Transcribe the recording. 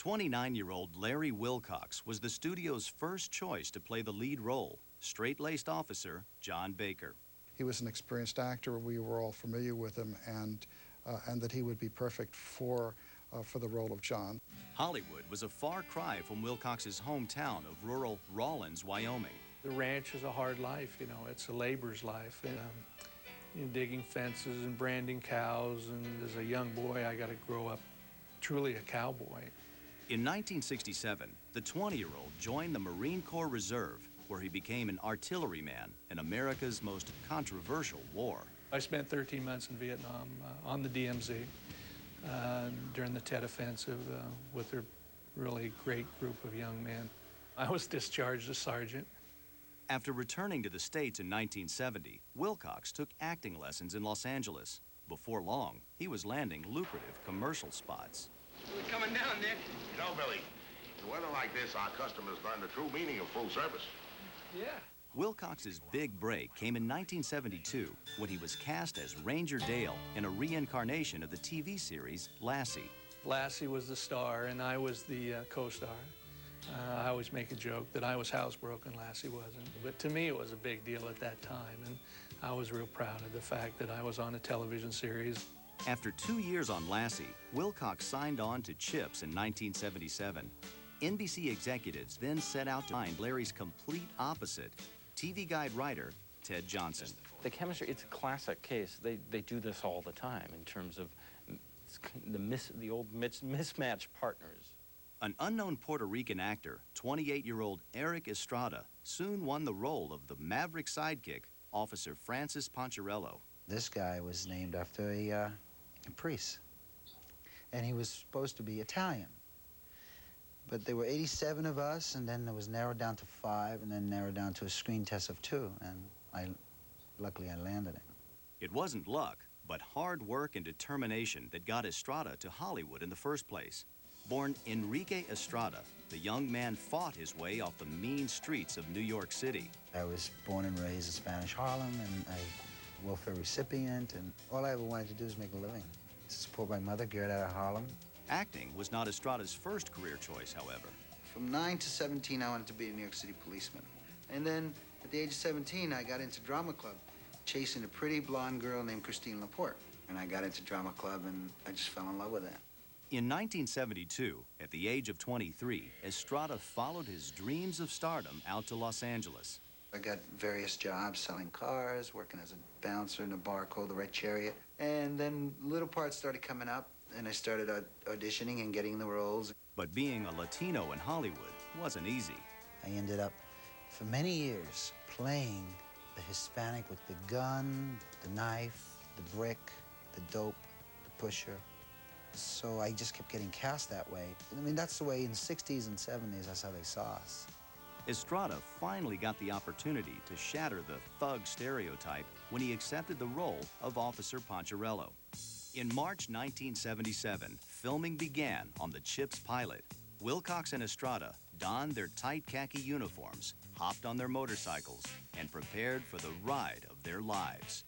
29-year-old Larry Wilcox was the studio's first choice to play the lead role, straight-laced officer John Baker. He was an experienced actor. We were all familiar with him, and that he would be perfect for the role of John. Hollywood was a far cry from Wilcox's hometown of rural Rawlins, Wyoming. The ranch is a hard life, you know, it's a labor's life. And, digging fences and branding cows, and as a young boy, I got to grow up truly a cowboy. In 1967, the 20-year-old joined the Marine Corps Reserve, where he became an artilleryman in America's most controversial war. I spent 13 months in Vietnam on the DMZ during the Tet Offensive with a really great group of young men. I was discharged as sergeant. After returning to the States in 1970, Wilcox took acting lessons in Los Angeles. Before long, he was landing lucrative commercial spots. We're coming down, Nick. You know, Billy, in weather like this, our customers learn the true meaning of full service. Yeah. Wilcox's big break came in 1972 when he was cast as Ranger Dale in a reincarnation of the TV series Lassie. Lassie was the star, and I was the co-star. I always make a joke that I was housebroken, Lassie wasn't. But to me, it was a big deal at that time, and I was real proud of the fact that I was on a television series. After 2 years on Lassie, Wilcox signed on to CHiPs in 1977. NBC executives then set out to find Larry's complete opposite, TV Guide writer Ted Johnson. The chemistry, it's a classic case. They do this all the time in terms of the old mismatched partners. An unknown Puerto Rican actor, 28-year-old Erik Estrada, soon won the role of the maverick sidekick, Officer Francis Poncherello. This guy was named after a priest, and he was supposed to be Italian. But there were 87 of us, and then it was narrowed down to 5, and then narrowed down to a screen test of 2, and luckily I landed it. It wasn't luck, but hard work and determination that got Estrada to Hollywood in the first place. Born Enrique Estrada, the young man fought his way off the mean streets of New York City. I was born and raised in Spanish Harlem, and a welfare recipient, and all I ever wanted to do was make a living. To support my mother, get out of Harlem. Acting was not Estrada's first career choice, however. From 9 to 17, I wanted to be a New York City policeman. And then, at the age of 17, I got into drama club, chasing a pretty blonde girl named Christine Laporte. And I got into drama club, and I just fell in love with it. In 1972, at the age of 23, Estrada followed his dreams of stardom out to Los Angeles. I got various jobs, selling cars, working as a bouncer in a bar called the Red Chariot. And then little parts started coming up, and I started auditioning and getting the roles. But being a Latino in Hollywood wasn't easy. I ended up, for many years, playing the Hispanic with the gun, the knife, the brick, the dope, the pusher. So I just kept getting cast that way. I mean, that's the way in the 60s and 70s, that's how they saw us. Estrada finally got the opportunity to shatter the thug stereotype when he accepted the role of Officer Poncherello. In March 1977, filming began on the CHiPs pilot. Wilcox and Estrada donned their tight khaki uniforms, hopped on their motorcycles, and prepared for the ride of their lives.